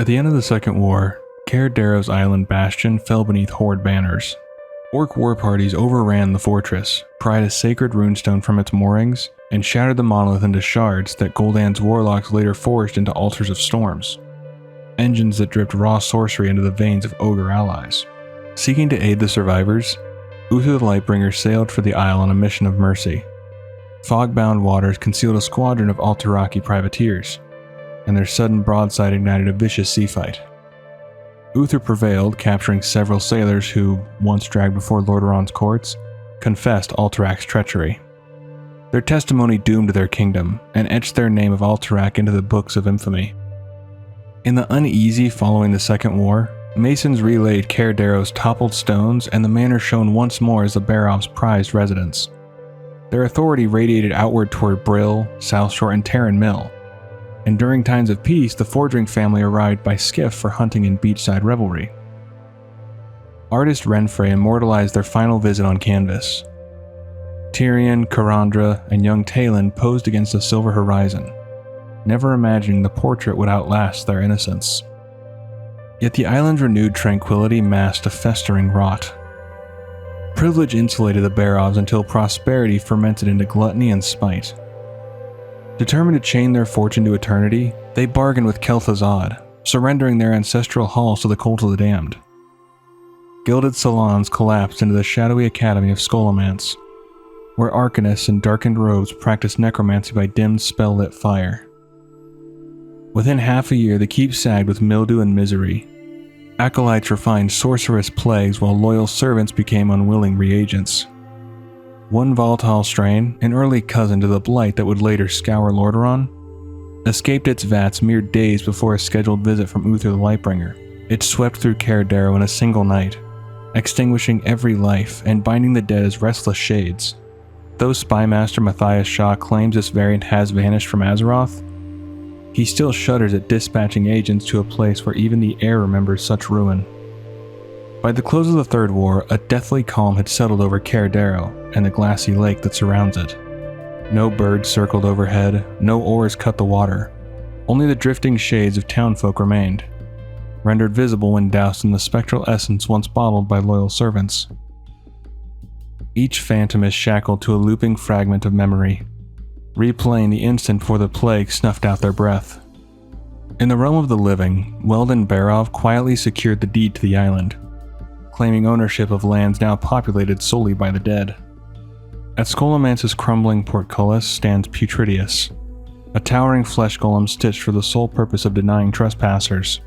At the end of the Second War, Caer Island bastion fell beneath Horde banners. Orc war parties overran the fortress, pried a sacred runestone from its moorings, and shattered the monolith into shards that Gul'dan's warlocks later forged into altars of storms. Engines that dripped raw sorcery into the veins of ogre allies. Seeking to aid the survivors, Uther the Lightbringer sailed for the Isle on a mission of mercy. Fog-bound waters concealed a squadron of Alterachi privateers, and their sudden broadside ignited a vicious sea fight. Uther prevailed, capturing several sailors who, once dragged before Lordaeron's courts, confessed Alterac's treachery. Their testimony doomed their kingdom, and etched their name of Alterac into the books of infamy. In the uneasy following the Second War, masons relayed Caer toppled stones, and the manor shone once more as the Barovs' prized residence. Their authority radiated outward toward Brill, Southshore, and Terran Mill, and during times of peace, the Fordring family arrived by skiff for hunting and beachside revelry. Artist Renfrey immortalized their final visit on canvas. Tyrion, Karandra, and young Talon posed against a silver horizon, never imagining the portrait would outlast their innocence. Yet the island's renewed tranquility masked a festering rot. Privilege insulated the Barovs until prosperity fermented into gluttony and spite. Determined to chain their fortune to eternity, they bargained with kel'thuzad, surrendering their ancestral halls to the cult of the damned. Gilded salons collapsed into the shadowy academy of Scholomance, where arcanists in darkened robes practiced necromancy by dimmed spell-lit fire. Within half a year, the keep sagged with mildew and misery. Acolytes refined sorcerous plagues while loyal servants became unwilling reagents. One volatile strain, an early cousin to the blight that would later scour Lordaeron, escaped its vats mere days before a scheduled visit from Uther the Lightbringer. It swept through Caer in a single night, extinguishing every life and binding the dead as restless shades. Though Spymaster Matthias Shaw claims this variant has vanished from Azeroth, he still shudders at dispatching agents to a place where even the air remembers such ruin. By the close of the Third War, a deathly calm had settled over Caer and the glassy lake that surrounds it. No birds circled overhead, no oars cut the water. Only the drifting shades of townfolk remained, rendered visible when doused in the spectral essence once bottled by loyal servants. Each phantom is shackled to a looping fragment of memory, replaying the instant before the plague snuffed out their breath. In the realm of the living, Weldon Barov quietly secured the deed to the island, claiming ownership of lands now populated solely by the dead. At Scolomance's crumbling portcullis stands Putridius, a towering flesh golem stitched for the sole purpose of denying trespassers,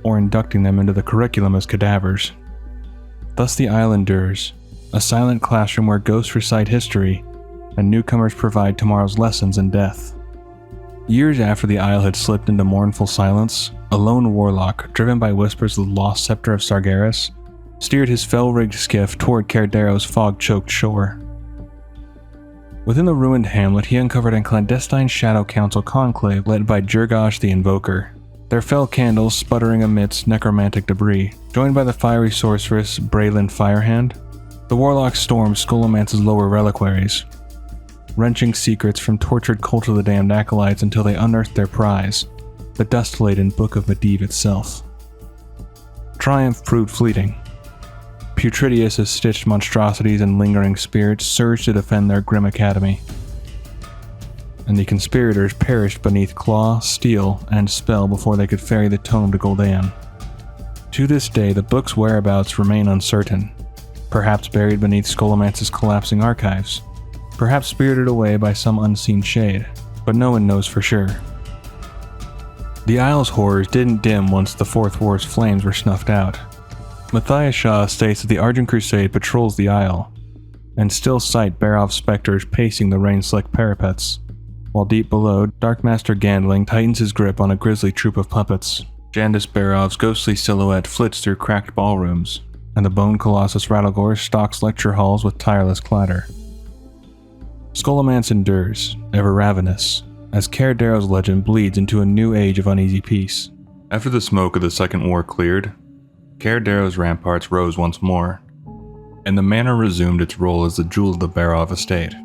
or inducting them into the curriculum as cadavers. Thus the isle endures, a silent classroom where ghosts recite history, and newcomers provide tomorrow's lessons in death. Years after the isle had slipped into mournful silence, a lone warlock, driven by whispers of the lost scepter of Sargeras, steered his fell-rigged skiff toward Caer fog-choked shore. Within the ruined hamlet, he uncovered a clandestine Shadow Council conclave led by Jurgosh the Invoker, their fell candles sputtering amidst necromantic debris. Joined by the fiery sorceress Braylin Firehand, the warlock stormed Scolomance's lower reliquaries, wrenching secrets from tortured Cult of the Damned acolytes until they unearthed their prize, the dust-laden Book of Medivh itself. Triumph proved fleeting. Putridius' stitched monstrosities and lingering spirits surged to defend their grim academy, and the conspirators perished beneath claw, steel, and spell before they could ferry the tome to Gul'dan. To this day, the book's whereabouts remain uncertain, perhaps buried beneath Scolomance's collapsing archives, perhaps spirited away by some unseen shade, but no one knows for sure. The Isle's horrors didn't dim once the Fourth War's flames were snuffed out. Matthias Shaw states that the Argent Crusade patrols the Isle, and still sight Barov specters pacing the rain-slicked parapets, while deep below, Darkmaster Gandling tightens his grip on a grisly troop of puppets. Jandis Barov's ghostly silhouette flits through cracked ballrooms, and the bone colossus Rattlegore stalks lecture halls with tireless clatter. Scholomance endures, ever ravenous, as Caer legend bleeds into a new age of uneasy peace. After the smoke of the Second War cleared, Caer ramparts rose once more, and the manor resumed its role as the jewel of the Barov estate.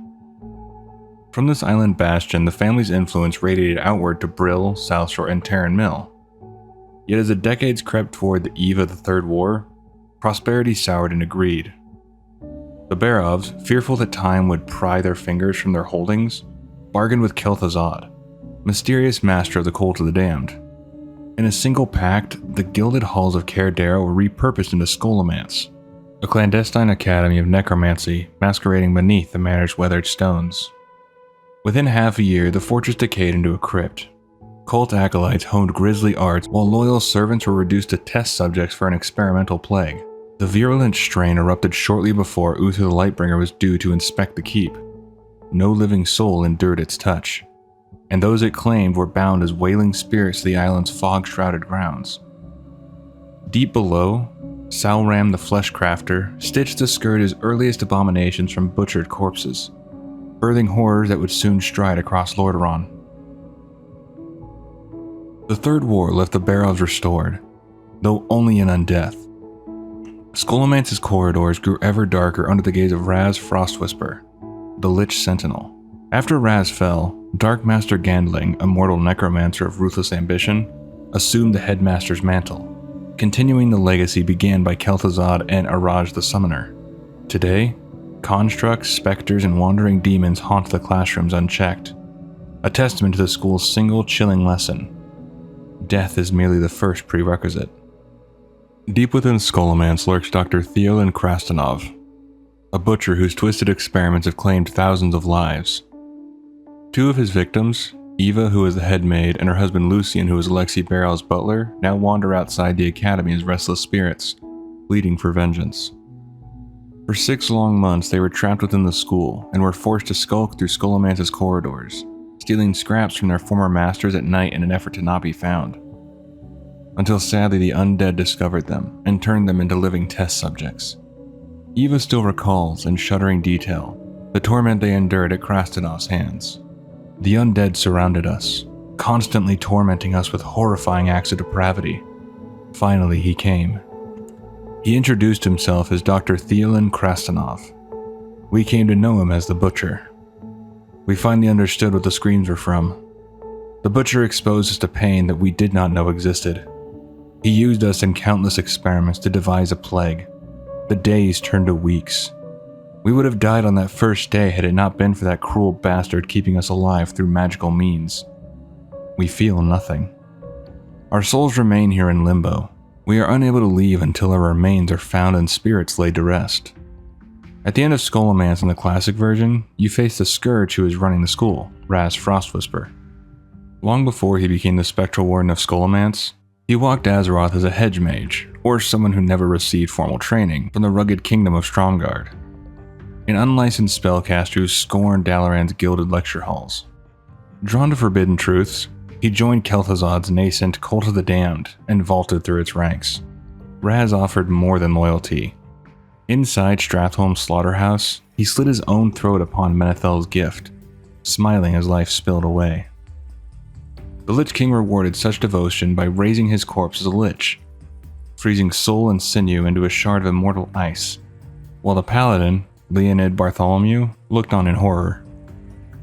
From this island bastion, the family's influence radiated outward to Brill, Southshore, and Terran Mill. Yet as the decades crept toward the eve of the Third War, prosperity soured into greed. The Barovs, fearful that time would pry their fingers from their holdings, bargained with kel'thuzad, mysterious master of the Cult of the Damned. In a single pact, the gilded halls of Caer Daro were repurposed into Scholomance, a clandestine academy of necromancy masquerading beneath the manor's weathered stones. Within half a year, the fortress decayed into a crypt. Cult acolytes honed grisly arts, while loyal servants were reduced to test subjects for an experimental plague. The virulent strain erupted shortly before Uther the Lightbringer was due to inspect the keep. No living soul endured its touch, and those it claimed were bound as wailing spirits to the island's fog-shrouded grounds. Deep below, Salram the Fleshcrafter stitched the Scourge's earliest abominations from butchered corpses, birthing horrors that would soon stride across Lordaeron. The Third War left the Barovs restored, though only in undeath. Scolomance's corridors grew ever darker under the gaze of Raz Frostwhisper, the Lich Sentinel. After Raz fell, Dark Master Gandling, a mortal necromancer of ruthless ambition, assumed the headmaster's mantle, continuing the legacy began by kel'thuzad and Araj the Summoner. Today, constructs, specters, and wandering demons haunt the classrooms unchecked, a testament to the school's single chilling lesson: death is merely the first prerequisite. Deep within Scholomance lurks Dr. Theolin Krastanov, a butcher whose twisted experiments have claimed thousands of lives. Two of his victims, Eva, who is the head maid, and her husband Lucian, who is Alexei Barrel's butler, now wander outside the academy as restless spirits, pleading for vengeance. For 6 long months, they were trapped within the school and were forced to skulk through Scolomance's corridors, stealing scraps from their former masters at night in an effort to not be found. Until sadly the undead discovered them and turned them into living test subjects. Eva still recalls, in shuddering detail, the torment they endured at Krastanov's hands. The undead surrounded us, constantly tormenting us with horrifying acts of depravity. Finally, he came. He introduced himself as Dr. Theolin Krastanov. We came to know him as the Butcher. We finally understood what the screams were from. The Butcher exposed us to pain that we did not know existed. He used us in countless experiments to devise a plague. The days turned to weeks. We would have died on that first day had it not been for that cruel bastard keeping us alive through magical means. We feel nothing. Our souls remain here in limbo. We are unable to leave until our remains are found and spirits laid to rest. At the end of Scholomance in the classic version, you face the Scourge who is running the school, Raz Frostwhisper. Long before he became the Spectral Warden of Scholomance, he walked Azeroth as a hedge mage, or someone who never received formal training, from the rugged kingdom of Stromgarde. An unlicensed spellcaster who scorned Dalaran's gilded lecture halls. Drawn to forbidden truths, he joined kel'thuzad's nascent Cult of the Damned and vaulted through its ranks. Raz offered more than loyalty. Inside Stratholme's slaughterhouse, he slit his own throat upon Menethel's gift, smiling as life spilled away. The Lich King rewarded such devotion by raising his corpse as a lich, freezing soul and sinew into a shard of immortal ice, while the paladin, Leonid Bartholomew, looked on in horror.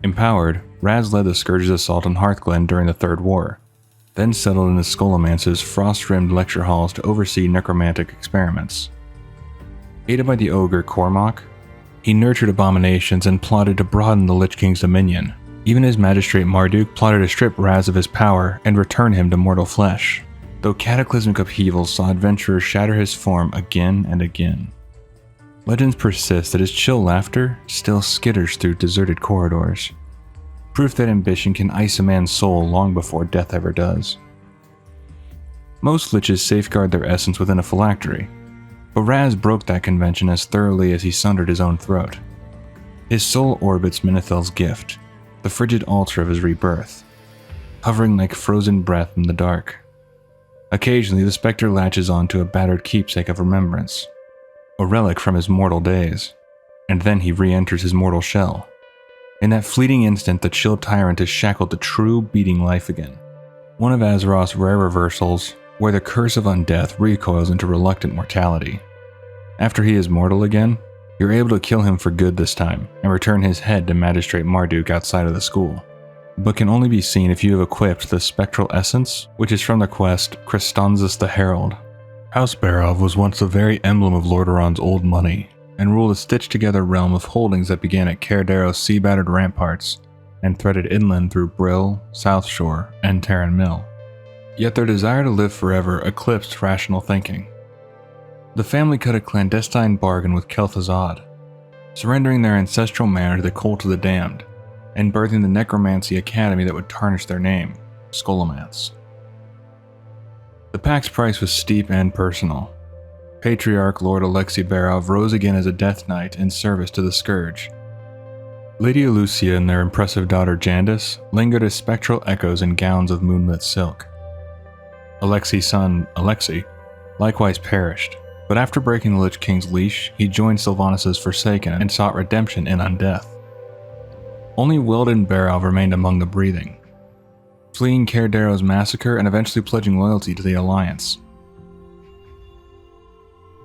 Empowered, Raz led the Scourge's assault on Hearthglen during the Third War, then settled into Scolomance's frost-rimmed lecture halls to oversee necromantic experiments. Aided by the ogre Cormac, he nurtured abominations and plotted to broaden the Lich King's dominion. Even his magistrate Marduk plotted to strip Raz of his power and return him to mortal flesh, though cataclysmic upheavals saw adventurers shatter his form again and again. Legends persist that his chill laughter still skitters through deserted corridors, proof that ambition can ice a man's soul long before death ever does. Most liches safeguard their essence within a phylactery, but Raz broke that convention as thoroughly as he sundered his own throat. His soul orbits Menethel's gift, the frigid altar of his rebirth, hovering like frozen breath in the dark. Occasionally, the specter latches on to a battered keepsake of remembrance, a relic from his mortal days, and then he re-enters his mortal shell. In that fleeting instant, the chill tyrant is shackled to true, beating life again. One of Azeroth's rare reversals, where the curse of undeath recoils into reluctant mortality. After he is mortal again, you're able to kill him for good this time, and return his head to Magistrate Marduk outside of the school. but can only be seen if you have equipped the Spectral Essence, which is from the quest Kristanzus the Herald. House Barov was once the very emblem of Lordaeron's old money, and ruled a stitched-together realm of holdings that began at Cairdero's sea-battered ramparts and threaded inland through Brill, South Shore, and Terran Mill. Yet their desire to live forever eclipsed rational thinking. The family cut a clandestine bargain with kel'thuzad, surrendering their ancestral manor to the Cult of the Damned, and birthing the necromancy academy that would tarnish their name, Scholomance. The pact's price was steep and personal. Patriarch Lord Alexei Barov rose again as a Death Knight in service to the Scourge. Lady Elucia and their impressive daughter Jandis lingered as spectral echoes in gowns of moonlit silk. Alexei's son, Alexei, likewise perished, but after breaking the Lich King's leash, he joined Sylvanas' Forsaken and sought redemption in undeath. Only Weldon Barov remained among the breathing, fleeing Cairdero's massacre and eventually pledging loyalty to the Alliance.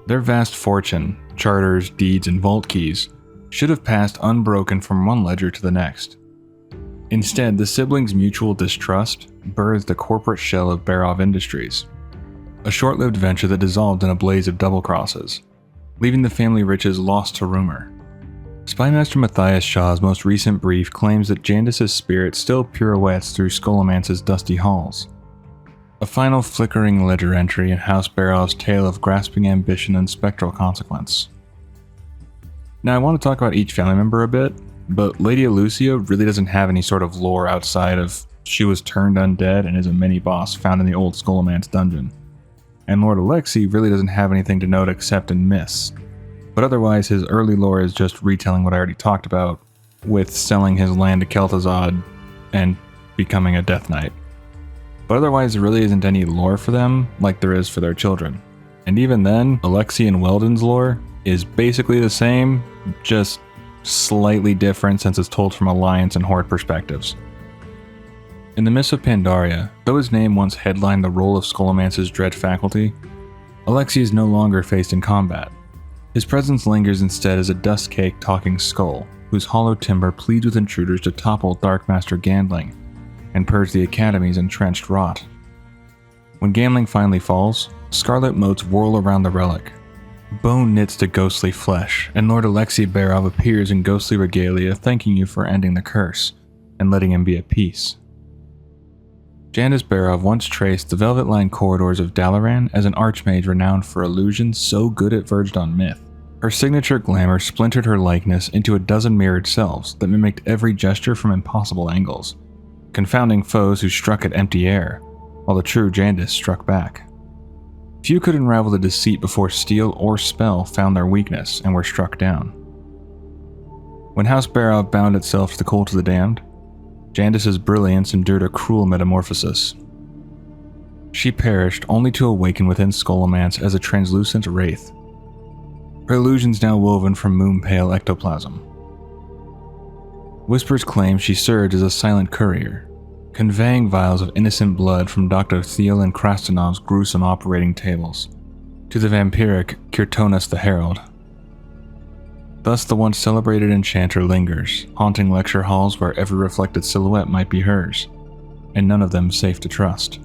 Their vast fortune, charters, deeds, and vault keys should have passed unbroken from one ledger to the next. Instead, the siblings' mutual distrust birthed the corporate shell of Barov Industries, a short-lived venture that dissolved in a blaze of double-crosses, leaving the family riches lost to rumor. Spymaster Matthias Shaw's most recent brief claims that Jandis' spirit still pirouettes through Scolomance's dusty halls. A final flickering ledger entry in House Barov's tale of grasping ambition and spectral consequence. Now I want to talk about each family member a bit, but Lady Elucia really doesn't have any sort of lore outside of she was turned undead and is a mini-boss found in the old Scholomance dungeon. And Lord Alexei really doesn't have anything to note except in myths. But otherwise, his early lore is just retelling what I already talked about, with selling his land to kel'thuzad and becoming a Death Knight. But otherwise, there really isn't any lore for them like there is for their children. And even then, Alexei and Weldon's lore is basically the same, just slightly different since it's told from Alliance and Horde perspectives. In the Mists of Pandaria, though his name once headlined the role of Scolomance's dread faculty, Alexei is no longer faced in combat. His presence lingers instead as a dust-caked talking skull, whose hollow timber pleads with intruders to topple Darkmaster Gandling and purge the Academy's entrenched rot. When Gandling finally falls, scarlet motes whirl around the relic. Bone knits to ghostly flesh, and Lord Alexei Barov appears in ghostly regalia thanking you for ending the curse, and letting him be at peace. Jandis Barov once traced the velvet-lined corridors of Dalaran as an archmage renowned for illusions so good it verged on myth. Her signature glamour splintered her likeness into a dozen mirrored selves that mimicked every gesture from impossible angles, confounding foes who struck at empty air, while the true Jandis struck back. Few could unravel the deceit before steel or spell found their weakness and were struck down. When House Barov bound itself to the Cult of the Damned, Jandis' brilliance endured a cruel metamorphosis. She perished only to awaken within Scholomance as a translucent wraith, her illusions now woven from moon-pale ectoplasm. Whispers claim she served as a silent courier, conveying vials of innocent blood from Dr. Thiel Krastenov's gruesome operating tables to the vampiric Kirtonis the Herald. Thus the once celebrated enchanter lingers, haunting lecture halls where every reflected silhouette might be hers, and none of them safe to trust.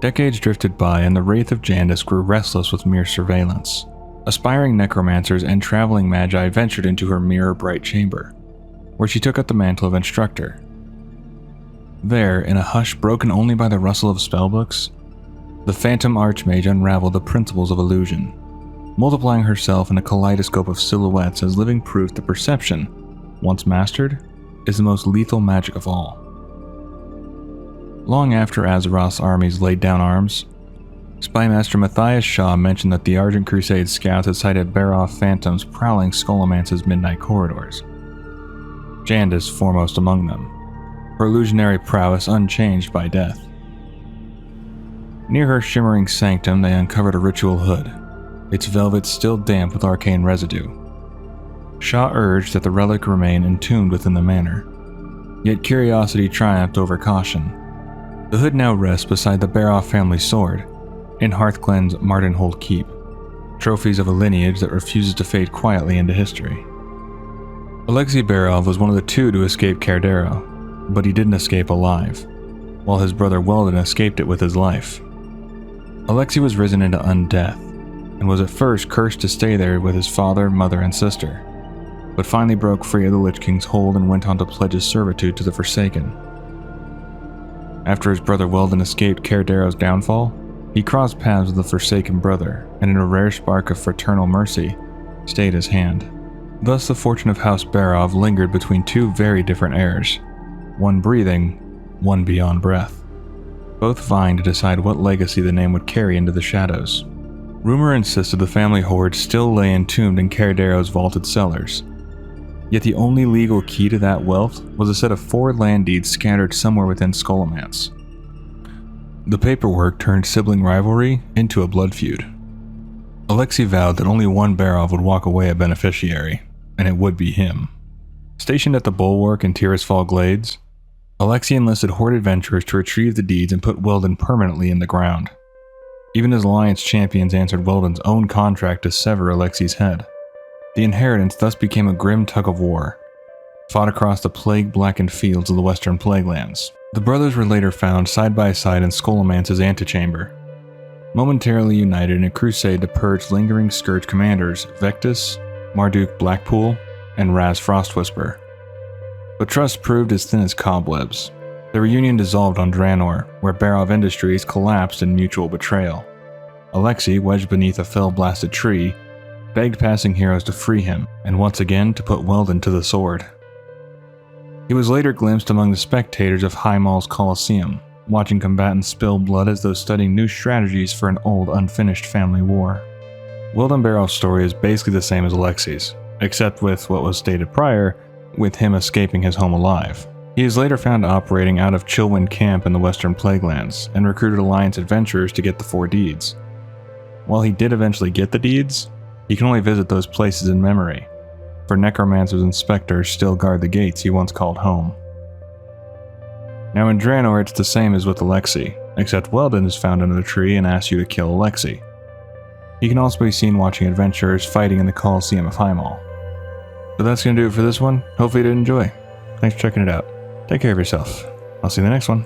Decades drifted by and the wraith of Jandis grew restless with mere surveillance. Aspiring necromancers and traveling magi ventured into her mirror-bright chamber, where she took up the mantle of instructor. There, in a hush broken only by the rustle of spellbooks, the phantom archmage unraveled the principles of illusion, multiplying herself in a kaleidoscope of silhouettes as living proof that perception, once mastered, is the most lethal magic of all. Long after Azeroth's armies laid down arms, Spymaster Matthias Shaw mentioned that the Argent Crusade scouts had sighted Barov phantoms prowling Scolomance's midnight corridors, Jandis foremost among them, her illusionary prowess unchanged by death. Near her shimmering sanctum they uncovered a ritual hood, its velvet still damp with arcane residue. Shaw urged that the relic remain entombed within the manor, yet curiosity triumphed over caution. The hood now rests beside the Barov family sword, in Hearthglen's Mardenhold Keep, trophies of a lineage that refuses to fade quietly into history. Alexei Barov was one of the two to escape Kerdero, but he didn't escape alive, while his brother Weldon escaped it with his life. Alexei was risen into undeath, and was at first cursed to stay there with his father, mother, and sister, but finally broke free of the Lich King's hold and went on to pledge his servitude to the Forsaken. After his brother Weldon escaped Kerdero's downfall, he crossed paths with the Forsaken brother, and in a rare spark of fraternal mercy, stayed his hand. Thus the fortune of House Barov lingered between two very different heirs, one breathing, one beyond breath, both vying to decide what legacy the name would carry into the shadows. Rumor insisted the family hoard still lay entombed in Kerdero's vaulted cellars, yet the only legal key to that wealth was a set of 4 land deeds scattered somewhere within Scholomance. The paperwork turned sibling rivalry into a blood feud. Alexei vowed that only one Barov would walk away a beneficiary, and it would be him. Stationed at the bulwark in Tirisfal Glades, Alexei enlisted horde adventurers to retrieve the deeds and put Weldon permanently in the ground. Even his alliance champions answered Weldon's own contract to sever Alexei's head. The inheritance thus became a grim tug of war, fought across the plague-blackened fields of the Western Plaguelands. The brothers were later found side by side in Scolomance's antechamber, momentarily united in a crusade to purge lingering Scourge commanders Vectus, Marduk Blackpool, and Raz Frostwhisper. But trust proved as thin as cobwebs. The reunion dissolved on Draenor, where Barov Industries collapsed in mutual betrayal. Alexei, wedged beneath a fell-blasted tree, begged passing heroes to free him, and once again to put Weldon to the sword. He was later glimpsed among the spectators of Highmall's Colosseum, watching combatants spill blood as though studying new strategies for an old, unfinished family war. Weldon Barov's story is basically the same as Alexei's, except with what was stated prior, with him escaping his home alive. He is later found operating out of Chillwind Camp in the Western Plaguelands, and recruited Alliance adventurers to get the 4 deeds. While he did eventually get the deeds, he can only visit those places in memory, for necromancers and specters still guard the gates he once called home. Now in Draenor it's the same as with Alexei, except Weldon is found under the tree and asks you to kill Alexei. He can also be seen watching adventurers fighting in the Colosseum of Highmall. But that's going to do it for this one. Hopefully you did enjoy. Thanks for checking it out. Take care of yourself. I'll see you in the next one.